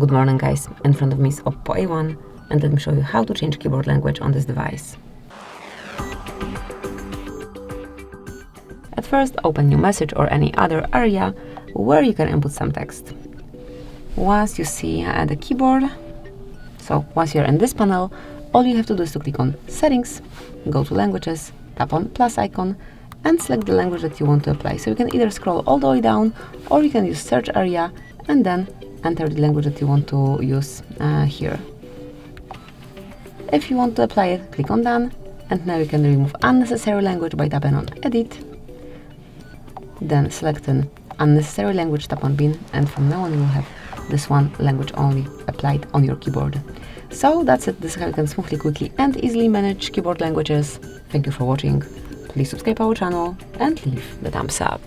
Good morning guys, in front of me is OPPO A1 and let me show you how to change keyboard language on this device. At first, open new message or any other area where you can input some text. Once you see the keyboard, so once you're in this panel, all you have to do is to click on Settings, go to Languages, tap on plus icon and select the language that you want to apply. So you can either scroll all the way down or you can use search area and then enter the language that you want to use here. If you want to apply it, click on Done, and now you can remove unnecessary language by tapping on Edit. Then select an unnecessary language, tap on Bin, and from now on you will have this one language only applied on your keyboard. So that's it. This is how you can smoothly, quickly and easily manage keyboard languages. Thank you for watching. Please subscribe our channel and leave the thumbs up.